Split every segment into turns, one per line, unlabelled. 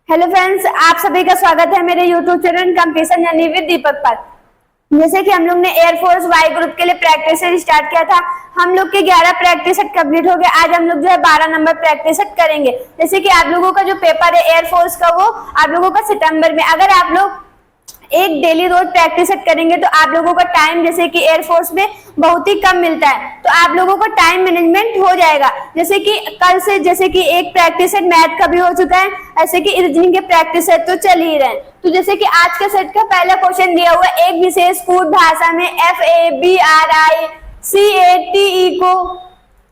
Hello friends, आप सभी का स्वागत है मेरे YouTube channel competition journey with Deepak पर। जैसे कि हम लोग ने एयरफोर्स वाई ग्रुप के लिए प्रैक्टिस सेट स्टार्ट किया था। हम लोग के 11 प्रैक्टिस सेट कंप्लीट हो गए। आज हम लोग जो है 12 नंबर प्रैक्टिस सेट करेंगे। जैसे कि आप लोगों का जो पेपर है एयरफोर्स का, वो आप लोगों का सितंबर में। अगर आप लोग एक डेली रोज प्रैक्टिस सेट करेंगे तो आप लोगों का टाइम, जैसे कि एयरफोर्स में बहुत ही कम मिलता है, तो आप लोगों का टाइम मैनेजमेंट हो जाएगा। जैसे कि कल से जैसे कि एक प्रैक्टिस सेट मैथ का भी हो चुका है, ऐसे कि रीजनिंग के प्रैक्टिस सेट तो चल ही रहे हैं। तो जैसे कि आज के सेट का पहला क्वेश्चन दिया हुआ है, एक विशेष कूट भाषा में FABRICATE को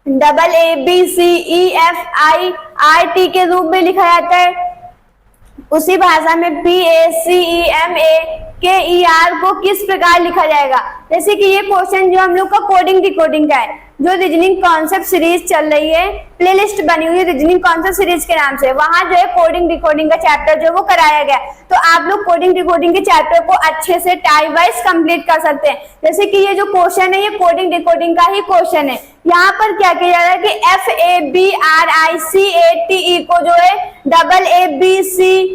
AABCEFIRT के रूप में लिखा जाता है। उसी भाषा में PACEMAKER को किस प्रकार लिखा जाएगा। जैसे कि ये क्वेश्चन जो हम लोग का कोडिंग डिकोडिंग का है, जो रीजनिंग कॉन्सेप्ट सीरीज चल रही है, प्लेलिस्ट बनी हुई है रीजनिंग कॉन्सेप्ट सीरीज के नाम से, वहां जो है कोडिंग डिकोडिंग का चैप्टर जो वो कराया गया। तो आप लोग कोडिंग डिकोडिंग के चैप्टर को अच्छे से टाइम वाइज कंप्लीट कर सकते हैं। जैसे कि ये जो क्वेश्चन है ये कोडिंग डिकोडिंग का ही क्वेश्चन है। यहाँ पर क्या किया जा रहा है कि FABRICATE को जो है AABCEFIRT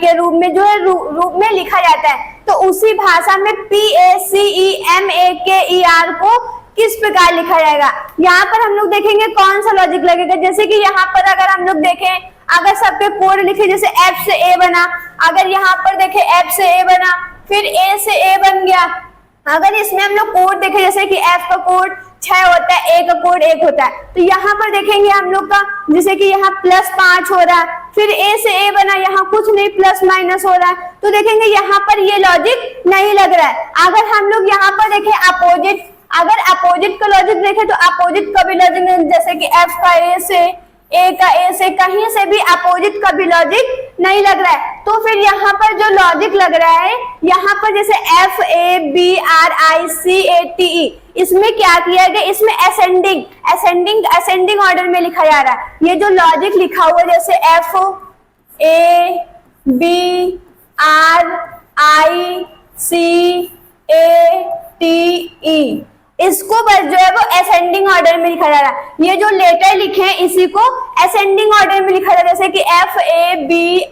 के रूप में जो है रूप में लिखा जाता है। तो उसी भाषा में PACEMAKER को किस प्रकार लिखा जाएगा। यहाँ पर हम लोग देखेंगे कौन सा लॉजिक लगेगा। जैसे कि यहाँ पर अगर हम लोग देखें, अगर सबके कोड लिखे, जैसे F से A बना, अगर यहाँ पर देखें F से A बना, फिर A से A बन गया। अगर इसमें हम लोग कोड देखें, जैसे कि F का कोड 6 होता है, A का कोड 1 होता है, तो यहाँ पर देखेंगे हम लोग का, जैसे कि यहाँ +5 हो रहा है, फिर A से A बना, यहाँ कुछ नहीं प्लस माइनस हो रहा है, तो देखेंगे यहाँ पर ये लॉजिक नहीं लग रहा है। अगर हम लोग यहाँ पर देखें अपोजिट, अगर अपोजिट का लॉजिक देखें तो अपोजिट का भी लॉजिक, जैसे कि F का A से, A का A से, कहीं से भी अपोजिट का भी लॉजिक नहीं लग रहा है। तो फिर यहाँ पर जो लॉजिक लग रहा है, यहाँ पर जैसे FABRICATE, इसमें क्या किया गया, इसमें असेंडिंग ऑर्डर में लिखा जा रहा है। ये जो लॉजिक लिखा हुआ है, जैसे FABRICATE, इसको बस जो है वो असेंडिंग ऑर्डर में लिखा जा रहा है। ये जो लेटर लिखे हैं इसी को असेंडिंग ऑर्डर में लिखा जा रहा है। जैसे कि FABRICATE,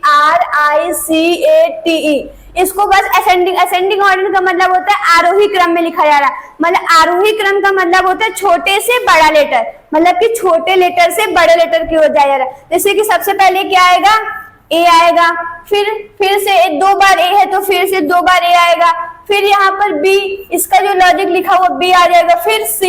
इसको बस असेंडिंग ऑर्डर का मतलब होता है आरोही क्रम में लिखा जा रहा है। मतलब आरोही क्रम का मतलब होता है छोटे से बड़ा लेटर, मतलब कि छोटे लेटर से बड़े लेटर की ओर जाया जा रहा है। जैसे कि सबसे पहले क्या आएगा, A आएगा, फिर से 2 बार A है तो फिर से 2 बार A आएगा, फिर यहाँ पर B, इसका जो लॉजिक लिखा हुआ B आ जाएगा, फिर C,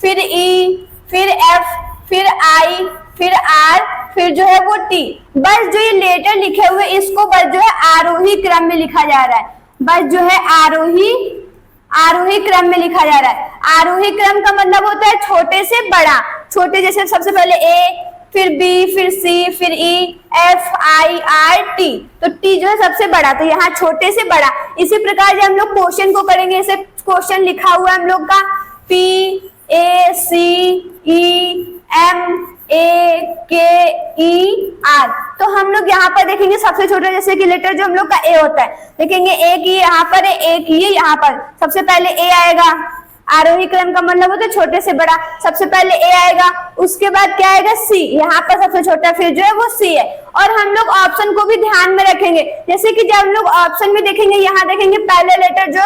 फिर E, फिर F, फिर I, फिर R, फिर जो है वो T। बस जो ये लेटर लिखे हुए इसको बस जो है आरोही क्रम में लिखा जा रहा है। बस जो है आरोही क्रम में लिखा जा रहा है। आरोही क्रम का मतलब होता है छोटे से बड़ा। छोटे जैसे सबसे पहले A, फिर B, फिर C, फिर E, F, I, R, T, तो T जो है सबसे बड़ा, तो यहाँ छोटे से बड़ा। इसी प्रकार जब हम लोग क्वेश्चन को करेंगे, इसे क्वेश्चन लिखा हुआ है हम लोग का PACEMAKER, तो हम लोग यहाँ पर देखेंगे सबसे छोटा, जैसे कि लेटर जो हम लोग का A होता है, देखेंगे A की यहाँ पर है, A की यहाँ पर, सबसे पहले A आएगा। आरोही क्रम का मतलब होता है छोटे से बड़ा, सबसे पहले A आएगा, उसके बाद क्या आएगा C, यहाँ पर सबसे छोटा, फिर जो है वो C है। और हम लोग ऑप्शन को भी ध्यान में रखेंगे। जैसे कि जब हम लोग ऑप्शन में देखेंगे, यहाँ देखेंगे पहले लेटर जो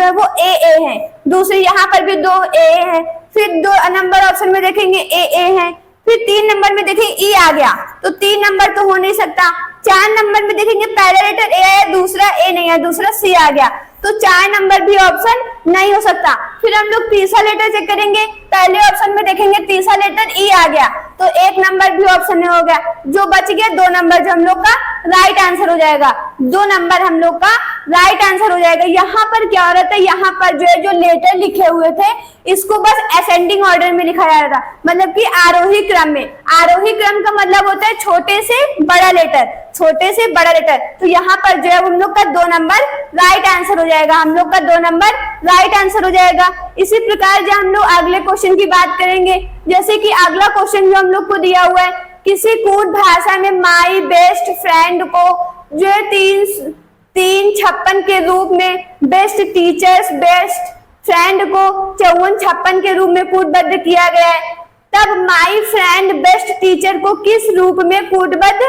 है वो A है, दूसरे यहाँ पर भी 2 A है, फिर 2 नंबर ऑप्शन में देखेंगे A है, फिर 3 नंबर में देखेंगे E आ गया, तो 3 नंबर तो हो नहीं सकता। 4 नंबर में देखेंगे पहला लेटर A है, दूसरा A नहीं है, दूसरा C आ गया, तो 4 नंबर भी ऑप्शन नहीं हो सकता। फिर हम लोग तीसरा लेटर चेक करेंगे, पहले ऑप्शन में देखेंगे तीसरा लेटर E आ गया, तो 1 नंबर भी ऑप्शन नहीं हो गया। जो बच गया 2 नंबर जो हम लोग का राइट आंसर हो जाएगा, 2 नंबर हम लोग का राइट आंसर हो जाएगा। यहाँ पर क्या हो रहा था, यहाँ पर जो है जो लेटर लिखे हुए थे इसको बस असेंडिंग ऑर्डर में लिखा जा रहा था, मतलब कि आरोही क्रम में। आरोही क्रम का मतलब होता है छोटे से बड़ा लेटर, छोटे से बड़ा लेटर। तो यहाँ पर जो है हम लोग का 2 नंबर राइट आंसर हो जाएगा, हम लोग का 2 नंबर राइट आंसर हो जाएगा। इसी प्रकार जब हम लोग अगले क्वेश्चन की बात करेंगे, जैसे कि अगला क्वेश्चन जो हम लोग को दिया हुआ है, किसी कूट भाषा में माई बेस्ट फ्रेंड को जो है 356 के रूप में, बेस्ट टीचर्स बेस्ट फ्रेंड को 5456 के रूप में कूटबद्ध किया गया है। तब माई फ्रेंड बेस्ट टीचर को किस रूप में कूटबद्ध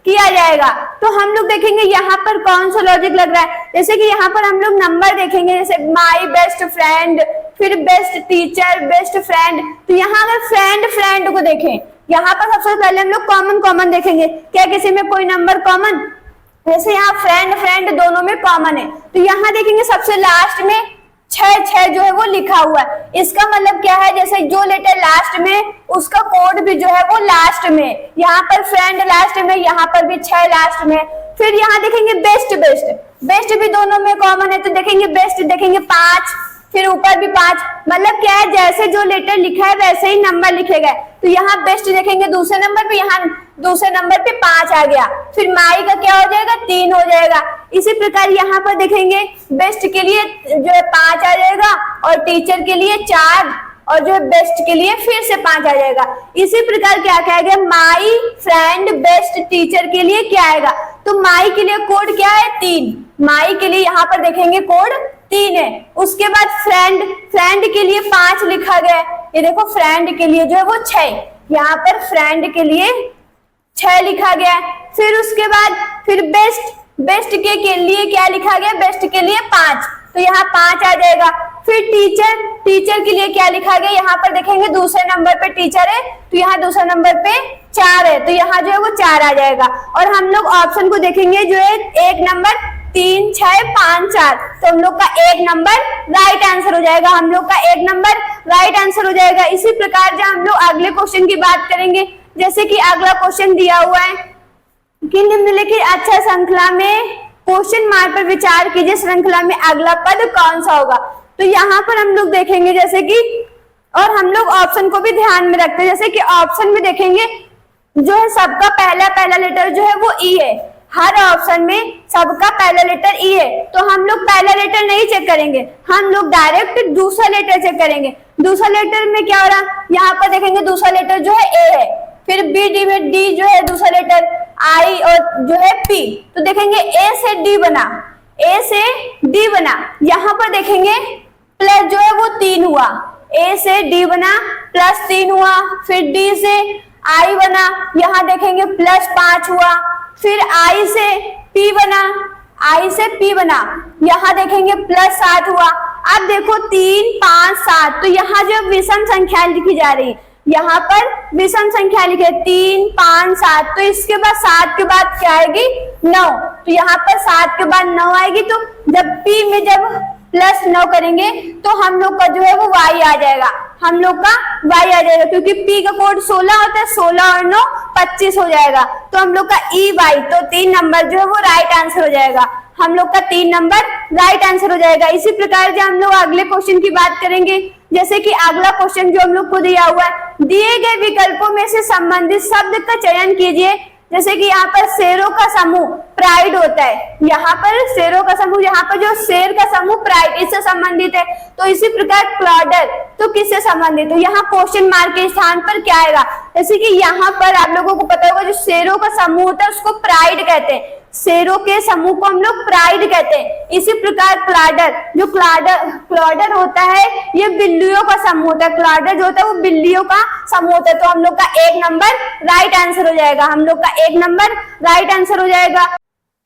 किया जाएगा। तो हम लोग देखेंगे यहाँ पर कौन सा लॉजिक लग रहा है। जैसे कि यहाँ पर हम लोग नंबर देखेंगे, जैसे माई बेस्ट फ्रेंड, फिर बेस्ट टीचर, बेस्ट फ्रेंड। तो यहाँ अगर फ्रेंड को देखें, यहाँ पर सबसे पहले हम लोग कॉमन देखेंगे, क्या किसी में कोई नंबर कॉमन, जैसे यहाँ फ्रेंड दोनों में कॉमन है। तो यहाँ देखेंगे सबसे लास्ट में 6 जो है वो लिखा हुआ है। इसका मतलब क्या है, जैसे जो लेटर लास्ट में उसका कोड भी जो है वो लास्ट में, यहाँ पर फ्रेंड लास्ट में, यहाँ पर भी 6 लास्ट में। फिर यहाँ देखेंगे बेस्ट भी दोनों में कॉमन है, तो देखेंगे बेस्ट देखेंगे 5, फिर ऊपर भी 5। मतलब क्या है, जैसे जो लेटर लिखा है वैसे ही नंबर लिखे गए। तो यहाँ बेस्ट देखेंगे दूसरे नंबर पे, यहाँ दूसरे नंबर पे 5 आ गया। फिर माई का क्या हो जाएगा, 3 हो जाएगा। इसी प्रकार यहाँ पर देखेंगे बेस्ट के लिए जो है 5 आ जाएगा, और टीचर के लिए 4, और जो है बेस्ट के लिए फिर से 5 आ जाएगा। इसी प्रकार क्या कहेगा, माई फ्रेंड बेस्ट टीचर के लिए क्या आएगा, तो माई के लिए कोड क्या है, 3। माई के लिए यहाँ पर देखेंगे कोड 3 है। उसके बाद फ्रेंड के लिए 5 लिखा गया है। ये देखो फ्रेंड के लिए जो है वो 6, यहाँ पर फ्रेंड के लिए 6 लिखा गया है। फिर उसके बाद फिर बेस्ट के लिए क्या लिखा गया, बेस्ट के लिए 5, तो यहाँ 5 आ जाएगा। फिर टीचर के लिए क्या लिखा गया, यहाँ पर देखेंगे दूसरे नंबर पे टीचर है, तो यहाँ दूसरे नंबर पे 4 है, तो यहाँ जो है वो 4 आ जाएगा। और हम लोग ऑप्शन को देखेंगे जो है 1 नंबर 3, 6, 5, 4, तो हम लोग का 1 नंबर राइट आंसर हो जाएगा। हम लोग का 1 नंबर राइट आंसर हो जाएगा। इसी प्रकार जब हम लोग अगले क्वेश्चन की बात करेंगे, जैसे कि अगला क्वेश्चन दिया हुआ है कि निम्नलिखित अक्षर श्रृंखला में क्वेश्चन मार्क पर विचार कीजिए, श्रृंखला में अगला पद कौन सा होगा। तो यहाँ पर हम लोग देखेंगे जैसे कि, और हम लोग ऑप्शन को भी ध्यान में रखते हैं, जैसे कि ऑप्शन में देखेंगे जो है सबका पहला लेटर जो है वो ई है। हर ऑप्शन में सबका पहला लेटर ई है, तो हम लोग पहला लेटर नहीं चेक करेंगे, हम लोग डायरेक्ट दूसरा लेटर चेक करेंगे। दूसरा लेटर में क्या हो रहा, यहाँ पर देखेंगे दूसरा लेटर जो है ए है, फिर बी डी में डी जो है दूसरा लेटर आई, और जो है पी। तो देखेंगे ए से डी बना, यहाँ पर देखेंगे प्लस जो है वो 3 हुआ, ए से डी बना प्लस 3 हुआ, फिर डी से आई बना, यहाँ देखेंगे प्लस 5 हुआ, फिर आई से पी बना, यहाँ देखेंगे प्लस 7 हुआ। अब देखो 3, 5, 7, तो यहाँ जो विषम संख्या लिखी जा रही, यहाँ पर विषम संख्या लिखे 3, 5, 7, तो इसके बाद 7 के बाद क्या आएगी, 9, तो यहाँ पर 7 के बाद 9 आएगी। तो जब पी में जब प्लस 9 करेंगे तो हम लोग का जो है वो y आ जाएगा, क्योंकि p का कोड 16 होता है, 16 और 9 25 हो जाएगा, तो हम लोग का EY, तो 3 नंबर जो है वो राइट आंसर हो जाएगा। हम लोग का 3 नंबर राइट आंसर हो जाएगा। इसी प्रकार जो हम लोग अगले क्वेश्चन की बात करेंगे, जैसे कि अगला क्वेश्चन जो हम लोग को दिया हुआ है, दिए गए विकल्पों में से संबंधित शब्द का चयन कीजिए। जैसे कि यहाँ पर शेरों का समूह प्राइड होता है, यहाँ पर शेरों का समूह, यहाँ पर जो शेर का समूह प्राइड इससे संबंधित है। तो इसी प्रकार क्लॉडर तो किससे संबंधित है, यहाँ क्वेश्चन मार्क के स्थान पर क्या आएगा। जैसे कि यहाँ पर आप लोगों को पता होगा जो शेरों का समूह होता है उसको प्राइड कहते हैं, शेरों के समूह को हम लोग प्राइड कहते हैं। इसी प्रकार क्लॉडर होता है, ये बिल्लियों का समूह होता है, क्लॉडर जो होता है वो बिल्लियों का समूह होता है। तो हम लोग का 1 नंबर राइट आंसर हो जाएगा,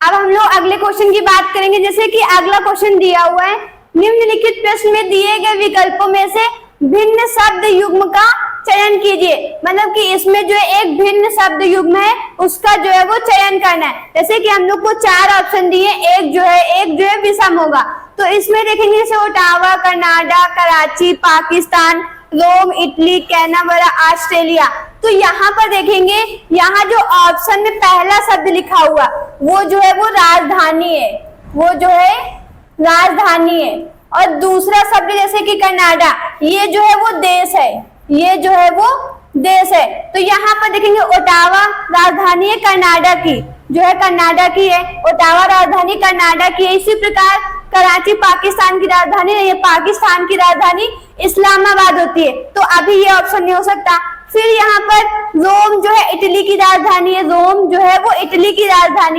अब हम लोग अगले क्वेश्चन की बात करेंगे। जैसे कि अगला क्वेश्चन दिया हुआ है, निम्नलिखित प्रश्न में दिए गए विकल्पों में से भिन्न शब्द युग्म का चयन कीजिए। मतलब कि इसमें जो एक भिन्न शब्द युग्म है उसका जो है वो चयन करना है। जैसे कि हम लोग को 4 ऑप्शन दिए, एक जो है विषम होगा। तो इसमें देखेंगे जैसे ओटावा, कनाडा, कराची, पाकिस्तान, रोम, इटली, कैनाबरा, ऑस्ट्रेलिया। तो यहाँ पर देखेंगे, यहाँ जो ऑप्शन में पहला शब्द लिखा हुआ वो जो है वो राजधानी है, और दूसरा शब्द जैसे कि कनाडा, ये जो है वो देश है, तो यहाँ पर देखेंगे ओटावा राजधानी है कनाडा की, ओटावा राजधानी कनाडा की है। इसी प्रकार कराची पाकिस्तान की राजधानी है, पाकिस्तान की राजधानी इस्लामाबाद होती है, तो अभी ये ऑप्शन नहीं हो सकता। फिर यहाँ पर रोम जो है इटली की राजधानी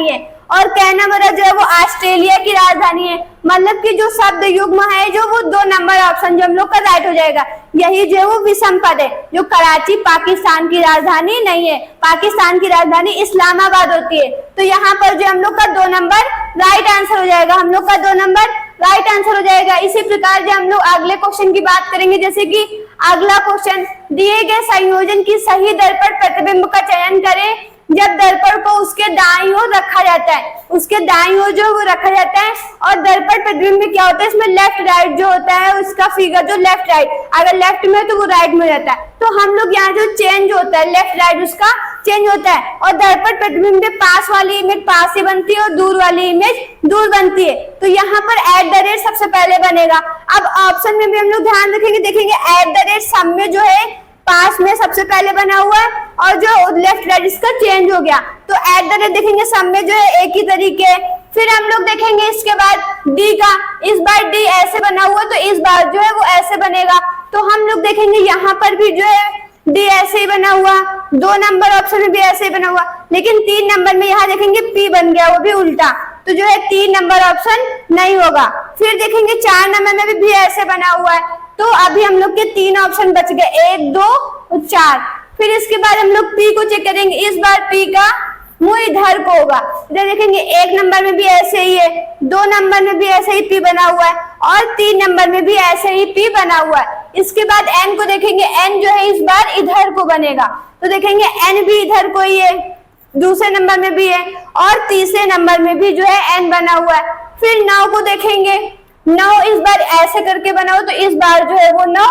है, और कैनबरा जो है वो ऑस्ट्रेलिया की राजधानी है। मतलब कि जो शब्द युग्म है जो वो 2 नंबर ऑप्शन जो हम लोग का राइट हो जाएगा। यही जो है वो विषम पद है। जो कराची पाकिस्तान की राजधानी नहीं है, पाकिस्तान की राजधानी इस्लामाबाद होती है। तो यहाँ पर जो हम लोग का 2 नंबर राइट आंसर हो जाएगा, हम लोग का 2 नंबर राइट आंसर हो जाएगा। इसी प्रकार जो हम लोग अगले क्वेश्चन की बात करेंगे, जैसे कि अगला क्वेश्चन, दिए गए संयोजन की सही दर्पण प्रतिबिंब का चयन करें जब दर्पण को उसके दाईं ओर रखा जाता है, उसके दाईं ओर जो वो रखा जाता है। और दर्पण प्रतिबिंब में क्या होता है, इसमें लेफ्ट राइट जो होता है उसका फिगर जो लेफ्ट राइट, अगर लेफ्ट में है तो वो राइट में जाता है। तो हम लोग यहाँ जो चेंज होता है लेफ्ट राइट उसका चेंज होता है। और दर्पण प्रतिबिंब में पास वाली इमेज पास से बनती है और दूर वाली इमेज दूर बनती है। तो यहाँ पर @ सबसे पहले बनेगा। अब ऑप्शन में भी हम लोग ध्यान रखेंगे, देखेंगे @ सम में जो है पास में सबसे पहले बना हुआ है और जो लेफ्ट राइट इसका चेंज हो गया। तो @ देखेंगे सम में जो है एक ही तरीके। फिर हम लोग देखेंगे इसके बाद डी का, इस बार डी ऐसे बना हुआ तो इस बार जो है वो ऐसे बनेगा। तो हम लोग देखेंगे यहाँ पर भी जो है डी ऐसे ही बना हुआ, 2 नंबर ऑप्शन में भी ऐसे ही बना हुआ, लेकिन 3 नंबर में यहाँ देखेंगे पी बन गया, वो भी उल्टा। तो जो है 3 नंबर ऑप्शन नहीं होगा। फिर देखेंगे 4 नंबर में भी ऐसे बना हुआ है। तो अभी हम लोग के 3 ऑप्शन बच गए, 1, 2 और 4। फिर इसके बाद हम लोग पी को चेक करेंगे, इस बार पी का मुंह इधर को होगा। इधर देखेंगे 1 नंबर में भी ऐसे ही है, 2 नंबर में भी ऐसे ही पी बना हुआ है और 3 नंबर में भी ऐसे ही पी बना हुआ है। इसके बाद एन को देखेंगे, एन जो है इस बार इधर को बनेगा। तो देखेंगे एन भी इधर को ही है, दूसरे नंबर में भी है और तीसरे नंबर में भी जो है एन बना हुआ है। फिर 9 को देखेंगे, 9 इस बार ऐसे करके बना हो तो इस बार जो है वो 9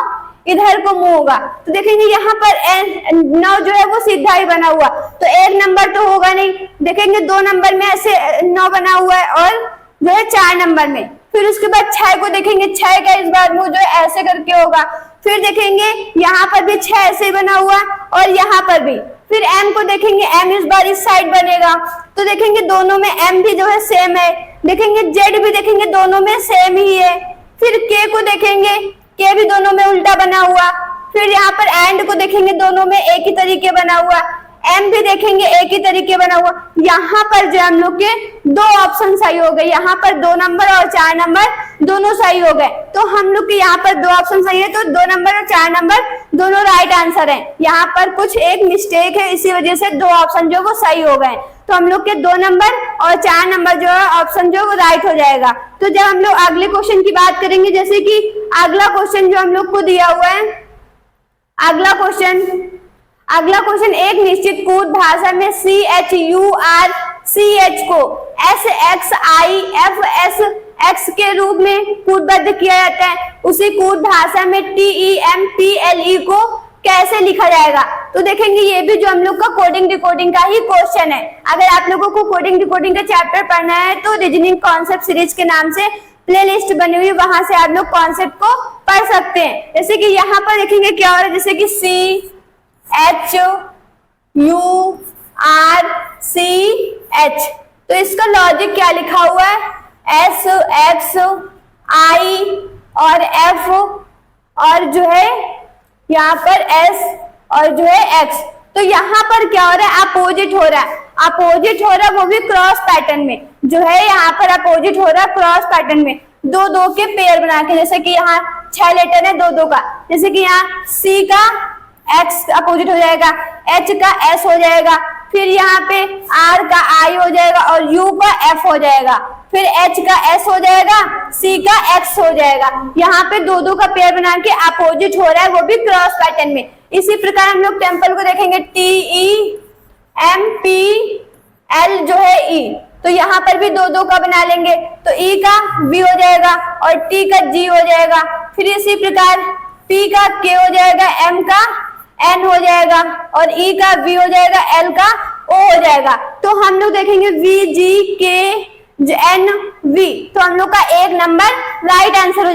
इधर को मुंह होगा। तो देखेंगे यहाँ पर 9 जो है वो सीधा ही बना हुआ, तो 1 नंबर तो होगा नहीं। देखेंगे 2 नंबर में ऐसे 9 बना हुआ है और जो है 4 नंबर में। फिर उसके बाद 6 को देखेंगे, 6 का इस बार मुंह जो है ऐसे करके होगा। फिर देखेंगे यहाँ पर भी 6 ऐसे बना हुआ और यहाँ पर भी। फिर एम को देखेंगे, एम इस बार इस साइड बनेगा। तो देखेंगे दोनों में एम भी जो है सेम है। देखेंगे जेड भी देखेंगे दोनों में सेम ही है। फिर के को देखेंगे, के भी दोनों में उल्टा बना हुआ। फिर यहाँ पर एंड को देखेंगे, दोनों में एक ही तरीके बना हुआ। एम भी देखेंगे एक ही तरीके बना हुआ। यहाँ पर जो हम लोग के 2 ऑप्शन सही हो गए, यहाँ पर 2 नंबर और 4 नंबर दोनों सही हो गए। तो हम लोग के यहाँ पर 2 ऑप्शन सही है, तो 2 नंबर और 4 नंबर दोनों राइट आंसर है। यहाँ पर कुछ एक मिस्टेक है, इसी वजह से 2 ऑप्शन जो वो सही हो गए। तो हम लोग के 2 नंबर और 4 नंबर जो है ऑप्शन जो वो राइट हो जाएगा। तो जब हम लोग अगले क्वेश्चन की बात करेंगे, जैसे कि अगला क्वेश्चन जो हम लोग को दिया हुआ है, अगला क्वेश्चन एक निश्चित कूट भाषा में CHURCH को SXIFSX के रूप में कूटबद्ध किया जाता है, उसी कूट भाषा में TEMPLE को कैसे लिखा जाएगा। तो देखेंगे ये भी जो हम लोग का कोडिंग डिकोडिंग का ही क्वेश्चन है। अगर आप लोगों को कोडिंग डिकोडिंग का चैप्टर पढ़ना है तो रीजनिंग कॉन्सेप्ट सीरीज के नाम से प्लेलिस्ट बनी हुई, वहां से आप लोग कॉन्सेप्ट को पढ़ सकते हैं। जैसे कि यहाँ पर देखेंगे क्या हो रहा है, जैसे कि CHURCH, तो इसका लॉजिक क्या लिखा हुआ है, SXI और F और जो है यहाँ पर S और जो है X। तो यहाँ पर क्या हो रहा है, अपोजिट हो रहा है, वो भी क्रॉस पैटर्न में जो है, यहाँ पर अपोजिट हो रहा है क्रॉस पैटर्न में, 2-2 के पेयर बना के। जैसे कि यहाँ 6 लेटर है 2-2 का, जैसे कि यहाँ C का X अपोजिट हो जाएगा, H का S हो जाएगा, फिर यहाँ पे R का I हो जाएगा और U का F हो जाएगा, फिर H का S हो जाएगा, C का X हो जाएगा। यहाँ पे 2-2 का पेयर बना के अपोजिट हो रहा है, वो भी क्रॉस पैटर्न में। इसी प्रकार हम लोग टेम्पल को देखेंगे, TEMPL जो है E, तो यहाँ पर भी 2-2 का बना लेंगे, तो E का V हो जाएगा और T का G हो जाएगा। फिर इसी प्रकार P का K हो जाएगा, M का N हो जाएगा और E का V हो जाएगा, L का O हो जाएगा। तो हम लोग देखेंगे VGKNV, तो हम लोग का 1 नंबर राइट आंसर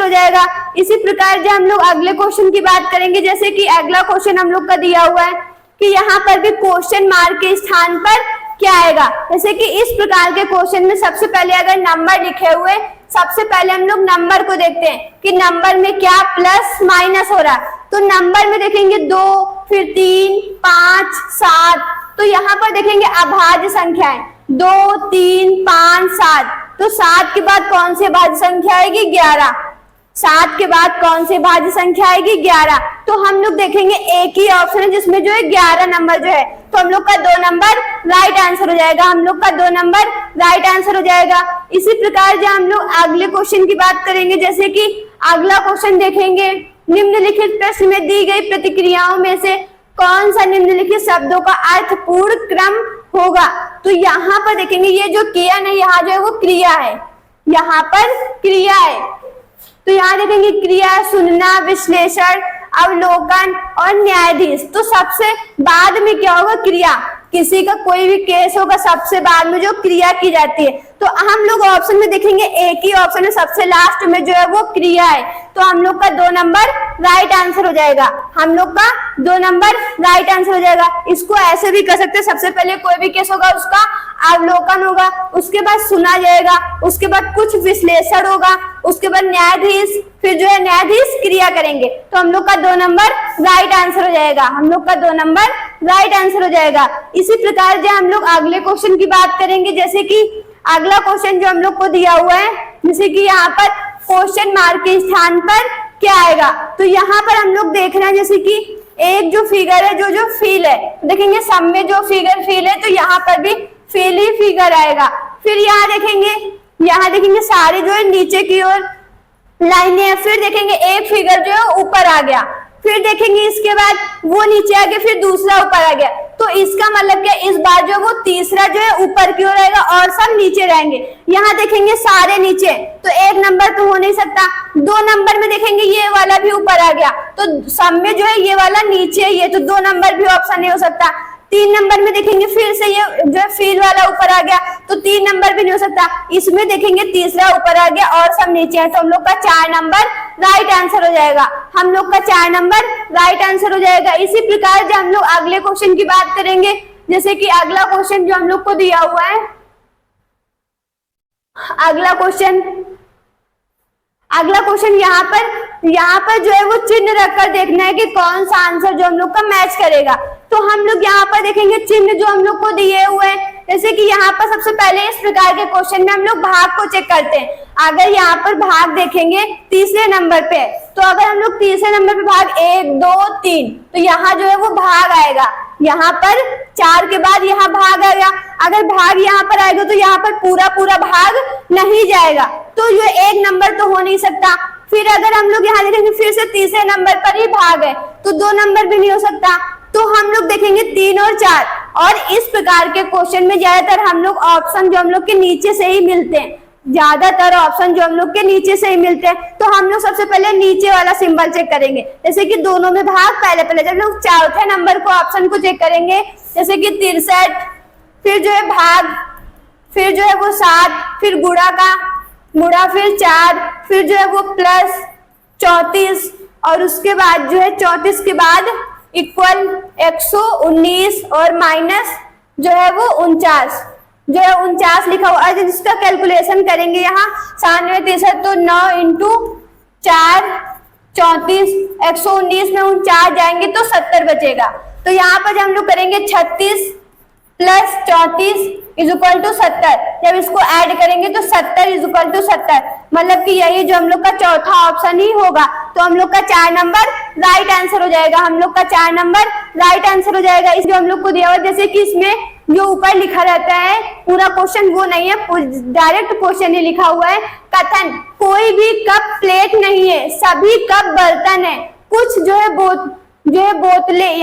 हो जाएगा, इसी प्रकार जो हम लोग अगले क्वेश्चन की बात करेंगे, जैसे कि अगला क्वेश्चन हम लोग का दिया हुआ है कि यहाँ पर भी क्वेश्चन मार्क के स्थान पर क्या आएगा। जैसे कि इस प्रकार के क्वेश्चन में सबसे पहले अगर नंबर लिखे हुए, सबसे पहले हम लोग नंबर को देखते हैं कि नंबर में क्या प्लस माइनस हो रहा है। तो नंबर में देखेंगे 2, फिर 3, 5, 7, तो यहाँ पर देखेंगे अभाज्य संख्याएं 2, 3, 5, 7। तो 7 के बाद कौन सी भाज्य संख्या आएगी? 11। 7 के बाद कौन सी भाज्य संख्या आएगी? 11। तो हम लोग देखेंगे एक ही ऑप्शन है जिसमें जो है 11 नंबर जो है, तो हम लोग का 2 नंबर राइट आंसर हो जाएगा। हम लोग का 2 नंबर राइट आंसर हो जाएगा। इसी प्रकार जो हम लोग अगले क्वेश्चन की बात करेंगे, जैसे कि अगला क्वेश्चन देखेंगे, निम्नलिखित प्रश्न में दी गई प्रतिक्रियाओं में से कौन सा निम्नलिखित शब्दों का अर्थपूर्ण क्रम होगा? तो यहाँ पर देखेंगे ये जो किया नहीं, यहाँ जो है वो क्रिया है, यहाँ पर क्रिया है। तो यहाँ देखेंगे क्रिया, सुनना, विश्लेषण, अवलोकन और न्यायाधीश। तो सबसे बाद में क्या होगा? क्रिया। किसी का कोई भी केस होगा सबसे बाद में जो क्रिया की जाती है। तो हम लोग ऑप्शन में देखेंगे एक ही ऑप्शन है सबसे लास्ट में जो है वो क्रिया है। तो हम लोग का 2 नंबर राइट आंसर हो जाएगा। हम लोग का 2 नंबर राइट आंसर हो जाएगा। इसको ऐसे भी कर सकते हैं, सबसे पहले कोई भी केस होगा उसका अवलोकन होगा, उसके बाद सुना जाएगा, उसके बाद कुछ विश्लेषण होगा, उसके बाद न्यायाधीश, फिर जो है न्यायाधीश क्रिया करेंगे। तो हम लोग का 2 नंबर राइट आंसर हो जाएगा। हम लोग का 2 नंबर राइट आंसर हो जाएगा। इसी प्रकार जो हम लोग अगले क्वेश्चन की बात करेंगे, जैसे कि अगला क्वेश्चन जो हम लोग को दिया हुआ है, जैसे कि यहाँ पर क्वेश्चन मार्क के स्थान पर क्या आएगा? तो यहाँ पर हम लोग देख रहे हैं जैसे कि एक जो फिगर है जो फील है, देखेंगे सब में जो फिगर फील है तो यहाँ पर भी फील ही फिगर आएगा। फिर यहाँ देखेंगे सारे जो है नीचे की ओर लाइनें हैं। फिर देखेंगे एक फिगर जो है ऊपर आ गया, फिर देखेंगे इसके बाद वो नीचे आ गया, फिर दूसरा ऊपर आ गया। तो इसका मतलब क्या, इस बार जो वो तीसरा जो है ऊपर की ओर आएगा और सब नीचे रहेंगे। यहाँ देखेंगे सारे नीचे, तो 1 नंबर तो हो नहीं सकता। 2 नंबर में देखेंगे ये वाला भी ऊपर आ गया, तो सब में जो है ये वाला नीचे ही है, तो 2 नंबर भी ऑप्शन नहीं हो सकता। 3 नंबर में देखेंगे फिर से ये जो है फील वाला ऊपर आ गया, तो 3 नंबर भी नहीं हो सकता। इसमें देखेंगे तीसरा ऊपर आ गया और सब नीचे है, तो हम लोग का 4 नंबर राइट आंसर हो जाएगा। हम लोग का 4 नंबर राइट आंसर हो जाएगा। इसी प्रकार जो हम लोग अगले क्वेश्चन की बात करेंगे, जैसे कि अगला क्वेश्चन जो हम लोग को दिया हुआ है, अगला क्वेश्चन यहाँ पर जो है वो चिन्ह रखकर देखना है कि कौन सा आंसर जो हम लोग का मैच करेगा। तो हम लोग यहाँ पर देखेंगे चिन्ह जो हम लोग को दिए हुए हैं, जैसे कि यहाँ पर सबसे पहले इस प्रकार के क्वेश्चन में हम लोग भाग को चेक करते हैं। अगर यहाँ पर भाग देखेंगे तीसरे नंबर पे, तो अगर हम लोग तीसरे नंबर पे भाग 1, 2, 3, तो यहाँ जो है वो भाग आएगा। यहाँ पर 4 के बाद यहाँ भाग आएगा। अगर भाग यहाँ पर आएगा तो यहाँ पर पूरा भाग नहीं जाएगा, तो ये 1 नंबर तो हो नहीं सकता। फिर अगर हम लोग यहाँ देखेंगे फिर से तीसरे नंबर पर ही भाग है, तो 2 नंबर भी नहीं हो सकता। तो हम लोग देखेंगे 3 और 4, और इस प्रकार के क्वेश्चन में ज्यादातर हम लोग ऑप्शन जो हम लोग के नीचे से ही मिलते हैं, ज्यादातर ऑप्शन जो हम लोग के नीचे से ही मिलते हैं। तो हम लोग सबसे पहले नीचे वाला सिंबल चेक करेंगे, जैसे कि दोनों में भाग पहले जब लोग चौथे नंबर को ऑप्शन को चेक करेंगे, जैसे कि 63, फिर जो है भाग, फिर जो है वो 7, फिर गुणा फिर 4, फिर जो है वो प्लस 34, और उसके बाद जो है 34 के बाद इक्वल 119 और माइनस जो है वो 49 लिखा हुआ है। जिसका कैलकुलेशन करेंगे यहाँ 97, तो 9 × 4 34, 119 में 49 जाएंगे तो 70 बचेगा। तो यहाँ पर हम लोग करेंगे 36 प्लस 34 इक्वल टू 70। जब इसको ऐड करेंगे तो 70 इक्वल टू 70, मतलब कि यही जो हम लोग का चौथा ऑप्शन ही होगा। तो हम लोग का 4 नंबर राइट आंसर हो जाएगा। हम लोग का 4 नंबर राइट आंसर हो जाएगा। इस जो हम लोग को दिया हुआ, जैसे कि इसमें जो ऊपर लिखा रहता है पूरा क्वेश्चन वो नहीं है, डायरेक्ट क्वेश्चन ही लिखा हुआ है। कथन, कोई भी कप प्लेट नहीं है, सभी कप बर्तन है। कुछ जो है बोतलें,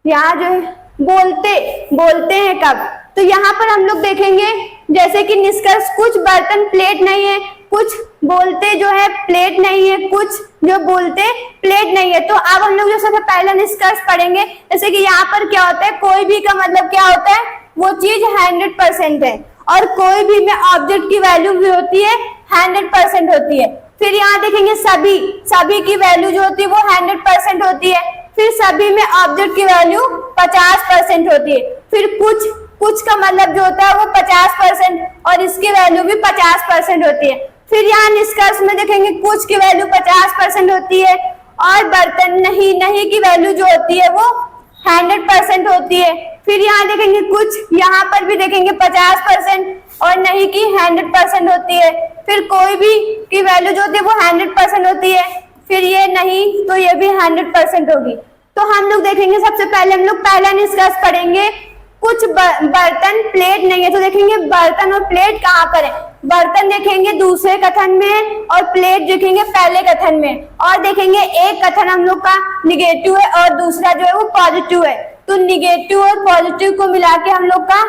यहाँ जो है बोलते हैं कब। तो यहाँ पर हम लोग देखेंगे जैसे कि निष्कर्ष, कुछ बर्तन प्लेट नहीं है, कुछ बोलते जो है प्लेट नहीं है, कुछ जो बोलते प्लेट नहीं है। तो अब हम लोग जो सबसे पहला निष्कर्ष पढ़ेंगे, जैसे कि यहाँ पर क्या होता है, कोई भी का मतलब क्या होता है, वो चीज 100% है, और कोई भी में ऑब्जेक्ट की वैल्यू भी होती है 100% होती है। फिर यहाँ देखेंगे सभी की वैल्यू जो होती है वो 100% होती है। फिर सभी में ऑब्जेक्ट की वैल्यू 50% होती है। फिर कुछ का मतलब जो होता है वो 50%, और इसकी वैल्यू भी 50% होती है। फिर यहाँ निष्कर्ष में देखेंगे कुछ की वैल्यू 50% होती है, और बर्तन नहीं की वैल्यू जो होती है वो 100% होती है। फिर यहाँ देखेंगे कुछ, यहाँ पर भी देखेंगे 50% और नहीं कि 100% होती है। फिर कोई भी की वैल्यू जो होती है वो 100% होती है। फिर ये नहीं तो ये भी 100% होगी। तो हम लोग देखेंगे सबसे पहले हम लोग पहला निष्कर्ष पढ़ेंगे, कुछ बर्तन प्लेट नहीं है। तो देखेंगे बर्तन और प्लेट कहाँ पर है, बर्तन देखेंगे दूसरे कथन में और प्लेट देखेंगे पहले कथन में। और देखेंगे एक कथन हम लोग का निगेटिव है और दूसरा जो है वो पॉजिटिव है। तो निगेटिव और पॉजिटिव को मिला के हम लोग का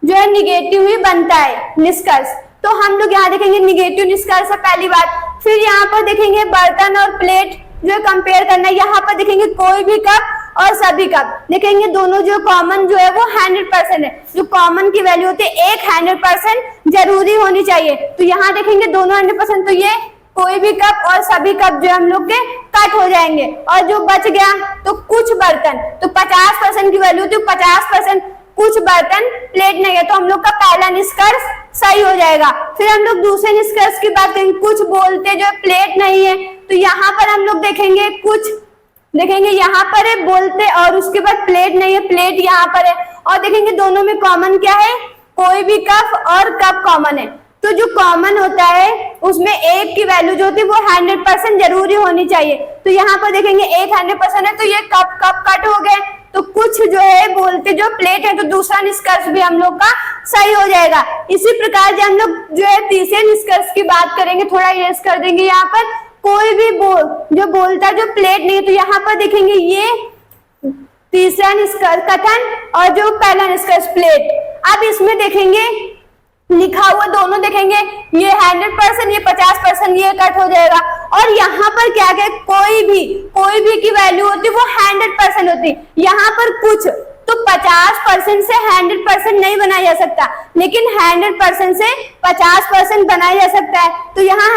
जो है निगेटिव ही बनता है निष्कर्ष। तो हम लोग यहाँ देखेंगे निगेटिव निष्कर्ष है पहली बात। फिर यहाँ पर देखेंगे बर्तन और प्लेट जो कंपेयर करना है। यहाँ पर देखेंगे कोई भी कप और सभी कप, देखेंगे दोनों जो कॉमन जो है वो 100% है। जो कॉमन की वैल्यू होती है एक 100% जरूरी होनी चाहिए। तो यहाँ देखेंगे दोनों 100%, तो ये कोई भी कप और सभी कप जो हम लोग के कट हो जाएंगे। और जो बच गया तो कुछ बर्तन, तो 50% की वैल्यू थी 50%, कुछ बर्तन प्लेट नहीं है। तो हम लोग का पहला निष्कर्ष सही हो जाएगा। फिर हम लोग दूसरे निष्कर्ष की बात करेंगे, कुछ बोलते जो प्लेट नहीं है। तो यहाँ पर हम लोग देखेंगे कुछ, देखेंगे यहाँ पर है बोलते और उसके बाद प्लेट नहीं है, प्लेट यहाँ पर है। और देखेंगे दोनों में कॉमन क्या है, कोई भी कप और कप कॉमन है। तो जो कॉमन होता है उसमें एक की वैल्यू जो होती है वो 100% जरूरी होनी चाहिए। तो यहाँ पर देखेंगे एक 100% है तो ये कप कप कट हो गए। तो कुछ जो है बोलते जो प्लेट है, तो दूसरा निष्कर्ष भी हम लोग का सही हो जाएगा। इसी प्रकार से हम लोग जो है तीसरे निष्कर्ष की बात करेंगे, थोड़ा इरेज कर देंगे। यहाँ पर कोई भी जो बोलता जो प्लेट नहीं है, तो यहाँ पर देखेंगे ये तीसरा निष्कर्ष कथन और जो पहला निष्कर्ष प्लेट। अब इसमें देखेंगे लिखा हुआ दोनों देखेंगे, ये 100% ये 50%, ये कट हो जाएगा। और यहाँ पर क्या क्या कोई भी की वैल्यू होती है वो 100% होती। यहाँ पर कुछ तो 50% से 100% नहीं बनाया जा सकता, लेकिन 100% से 50% बनाया जा सकता है। तो यहाँ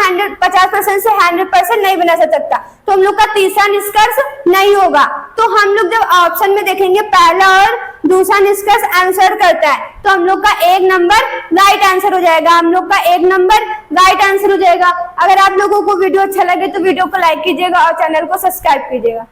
50% से 100% नहीं बना सकता। तो हम लोग का तीसरा निष्कर्ष नहीं होगा। तो हम लोग जब ऑप्शन में देखेंगे पहला और दूसरा निष्कर्ष आंसर करता है, तो हम लोग का एक नंबर राइट आंसर हो जाएगा। हम लोग का एक नंबर राइट आंसर हो जाएगा। अगर आप लोगों को वीडियो अच्छा लगे तो वीडियो को लाइक कीजिएगा और चैनल को सब्सक्राइब कीजिएगा।